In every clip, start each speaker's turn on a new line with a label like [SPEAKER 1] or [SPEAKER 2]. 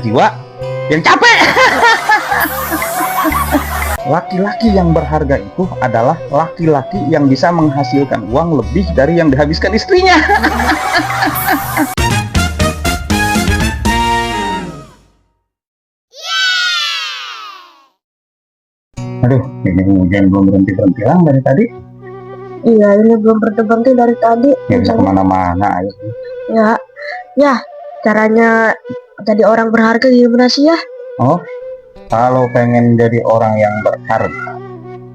[SPEAKER 1] jiwa yang capek. Laki-laki yang berharga itu adalah laki-laki yang bisa menghasilkan uang lebih dari yang dihabiskan istrinya. Aduh, ini hujan belum berhenti-berhenti lang dari tadi.
[SPEAKER 2] Iya, ini belum berhenti dari tadi.
[SPEAKER 1] Ya bisa kemana-mana ayo.
[SPEAKER 2] Ya, caranya jadi orang berharga gimana sih ya?
[SPEAKER 1] Oh, kalau pengen jadi orang yang berharga,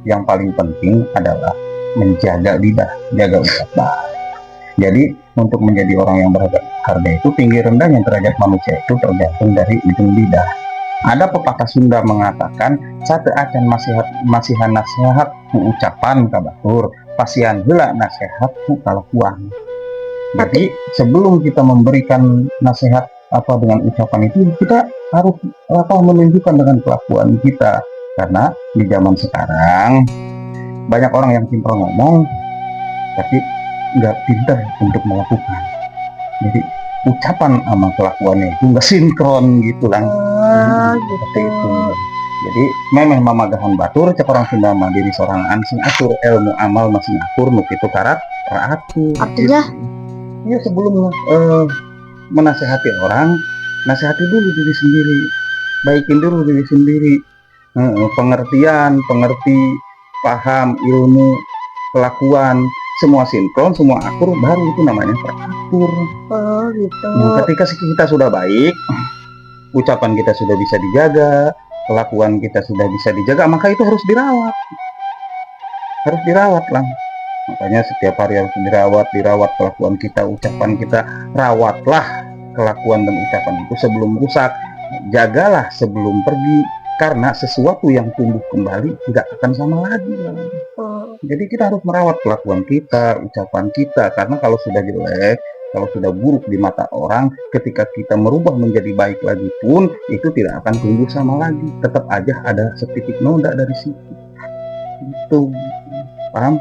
[SPEAKER 1] yang paling penting adalah menjaga lidah, jaga ucapan. Jadi untuk menjadi orang yang berharga itu tinggi rendahnya derajat manusia itu tergantung dari ujung lidah. Ada pepatah Sunda mengatakan sate acan masihan nasihat ucapan kabatur pasian heula nasihat kalakuan. Jadi sebelum kita memberikan nasihat dengan ucapan itu kita harus menunjukkan dengan kelakuan kita, karena di zaman sekarang banyak orang yang pintar ngomong tapi nggak pintar untuk melakukan. Jadi ucapan sama kelakuannya itu nggak sinkron gitu lah. Seperti itu. Jadi memang mamagahan batur cek orang Sunda mah diri seorang ansing atur ilmu amal masing atur nu kitu karat teratur.
[SPEAKER 2] Artinya?
[SPEAKER 1] Ya sebelum menasehati orang, nasihati dulu diri sendiri, baikin dulu diri sendiri. Pengerti, paham, ilmu, kelakuan, semua sinkron, semua akur, baru itu namanya teratur.
[SPEAKER 2] Oh gitu.
[SPEAKER 1] Ketika kita sudah baik, ucapan kita sudah bisa dijaga, kelakuan kita sudah bisa dijaga, maka itu harus dirawat lah. Makanya setiap hari harus dirawat kelakuan kita, ucapan kita. Rawatlah kelakuan dan ucapan itu sebelum rusak, jagalah sebelum pergi, karena sesuatu yang tumbuh kembali tidak akan sama lagi. Jadi kita harus merawat kelakuan kita, ucapan kita, karena kalau sudah jelek, kalau sudah buruk di mata orang, ketika kita merubah menjadi baik lagi pun itu tidak akan tumbuh sama lagi, tetap aja ada setitik noda dari situ. Itu paham?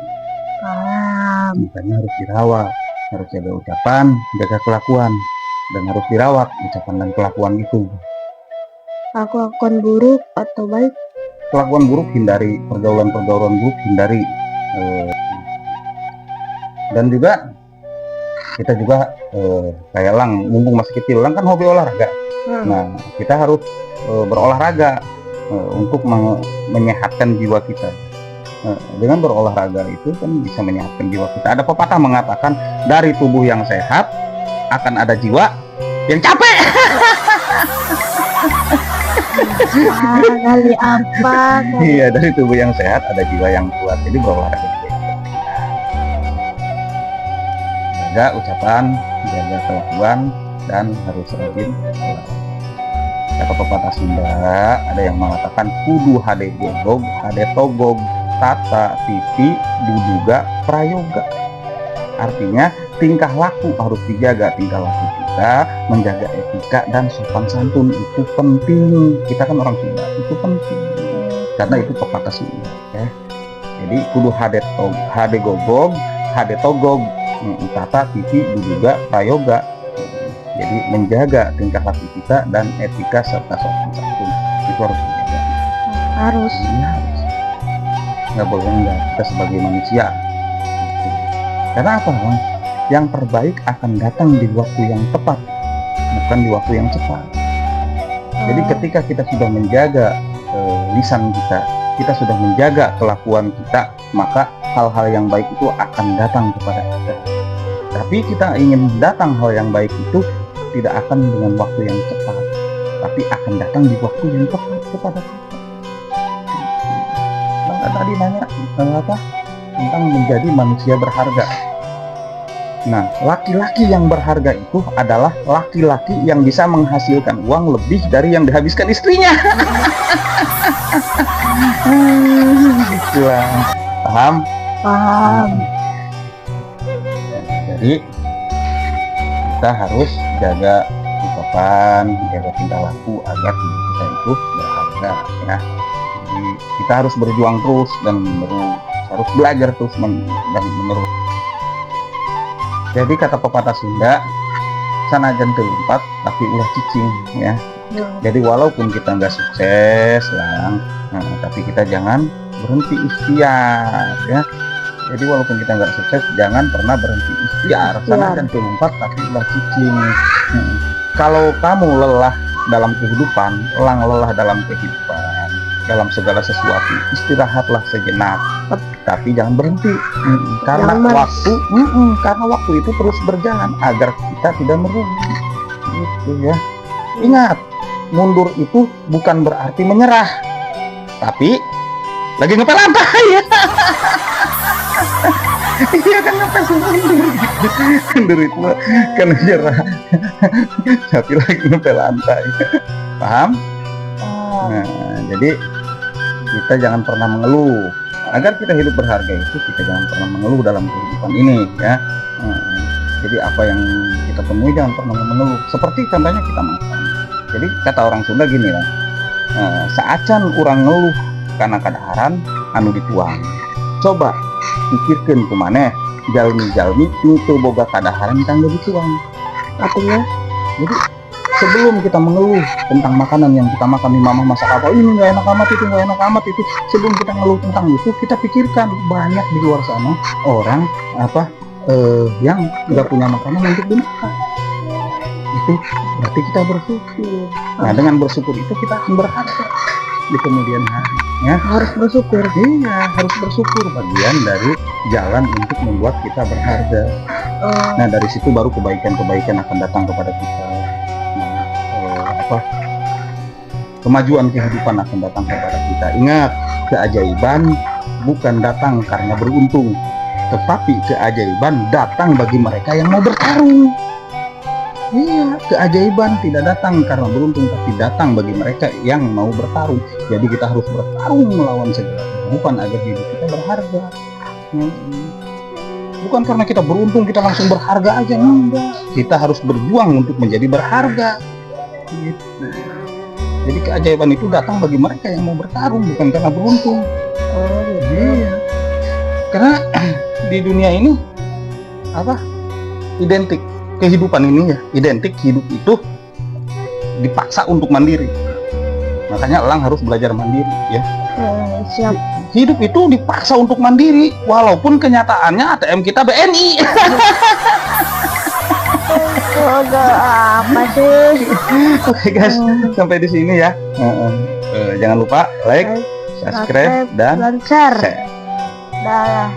[SPEAKER 1] Makanya harus dirawat, harus jaga ucapan, jaga kelakuan, dan harus dirawat ucapan dan kelakuan itu.
[SPEAKER 2] Kelakuan buruk atau baik?
[SPEAKER 1] Kelakuan buruk hindari, pergaulan buruk hindari. Dan juga kita juga kayak Lang, mumpung masih kecil, Lang kan hobi olahraga. Nah, kita harus berolahraga untuk menyehatkan jiwa kita. Dengan berolahraga itu kan bisa menyehatkan jiwa kita. Ada pepatah mengatakan dari tubuh yang sehat akan ada jiwa yang capek.
[SPEAKER 2] Kali apa?
[SPEAKER 1] Iya, dari tubuh yang sehat ada jiwa yang kuat. Jadi berolahraga juga jaga ucapan, jaga kelakuan, dan harus rajin olahraga. Kata pepatah Sunda ada yang mengatakan kudu hade gogog, hade togog, tata titi duduga prayoga. Artinya tingkah laku harus dijaga, tingkah laku kita, menjaga etika dan sopan santun itu penting. Kita kan orang Sunda, itu penting karena itu pepatah Sunda ya. Jadi kudu hade gogog, hade togog, tata titi duduga prayoga. Jadi menjaga tingkah laku kita dan etika serta sopan santun itu harus dijaga.
[SPEAKER 2] Harus.
[SPEAKER 1] Nggak boleh enggak, kita sebagai manusia. Karena apa? Yang terbaik akan datang di waktu yang tepat, bukan di waktu yang cepat. Jadi ketika kita sudah menjaga lisan kita sudah menjaga kelakuan kita, maka hal-hal yang baik itu akan datang kepada kita. Tapi kita ingin datang hal yang baik itu tidak akan dengan waktu yang cepat, tapi akan datang di waktu yang tepat kepada kita. Tadi nanya tentang menjadi manusia berharga. Nah, laki-laki yang berharga itu adalah laki-laki yang bisa menghasilkan uang lebih dari yang dihabiskan istrinya. Itulah, paham? Jadi kita harus jaga ucapan, jaga tingkah laku agar kita itu berharga ya. Kita harus berjuang terus dan harus belajar terus dan menerus. Jadi kata pepatah Sunda, sanajan terlompat tapi ulah cicing ya.
[SPEAKER 2] Ya.
[SPEAKER 1] Jadi walaupun kita nggak sukses lang, tapi kita jangan berhenti ikhtiar ya. Jadi walaupun kita nggak sukses, jangan pernah berhenti ikhtiar. Sanajan terlompat tapi ulah cicing. Kalau kamu lelah dalam kehidupan, lang lelah dalam kehidupan, dalam segala sesuatu, istirahatlah sejenak. Tapi jangan berhenti, karena
[SPEAKER 2] Jangan
[SPEAKER 1] waktu itu terus berjalan agar kita tidak merugi. Gitu ya. Ingat, mundur itu bukan berarti menyerah, tapi lagi ngepel lantai ya. Iya kan, ngepel mundur itu kan menyerah, tapi lagi ngepel lantai. Paham? Nah, jadi kita jangan pernah mengeluh. Agar kita hidup berharga itu, kita jangan pernah mengeluh dalam kehidupan ini ya. Jadi apa yang kita temui jangan pernah mengeluh. Seperti contohnya kita makan. Jadi kata orang Sunda gini lah, saacan urang ngeluh karena kadaharan anu dituang. Coba pikirkan kemana jalmi-jalmi itu boga kadaharan kanggo dituang.
[SPEAKER 2] Artinya,
[SPEAKER 1] Jadi sebelum kita mengeluh tentang makanan yang kita makan, mama masak apa, ini nggak enak amat, itu nggak enak amat, itu sebelum kita ngeluh tentang itu, kita pikirkan banyak di luar sana orang yang nggak punya makanan untuk dimakan. Itu berarti kita bersyukur. Nah, dengan bersyukur itu kita akan berharga di kemudian hari ya.
[SPEAKER 2] harus bersyukur.
[SPEAKER 1] Iya, harus bersyukur, bagian dari jalan untuk membuat kita berharga. Nah, dari situ baru kebaikan-kebaikan akan datang kepada kita. Kemajuan kehidupan akan datang kepada kita. Ingat, keajaiban bukan datang karena beruntung, tetapi keajaiban datang bagi mereka yang mau bertarung. Iya, keajaiban tidak datang karena beruntung, tapi datang bagi mereka yang mau bertarung. Jadi kita harus bertarung melawan segala kehidupan agar hidup kita berharga. Bukan karena kita beruntung kita langsung berharga aja, enggak. Kita harus berjuang untuk menjadi berharga. Gitu. Jadi keajaiban itu datang bagi mereka yang mau bertarung, bukan karena beruntung. Iya. Karena di dunia ini identik kehidupan ini ya, identik hidup itu dipaksa untuk mandiri. Makanya elang harus belajar mandiri ya.
[SPEAKER 2] Siap.
[SPEAKER 1] Hidup itu dipaksa untuk mandiri, walaupun kenyataannya ATM kita BNI.
[SPEAKER 2] Apa sih?
[SPEAKER 1] Oke guys, sampai di sini ya. Jangan lupa like, subscribe, dan
[SPEAKER 2] share.
[SPEAKER 1] share.
[SPEAKER 2] Dah.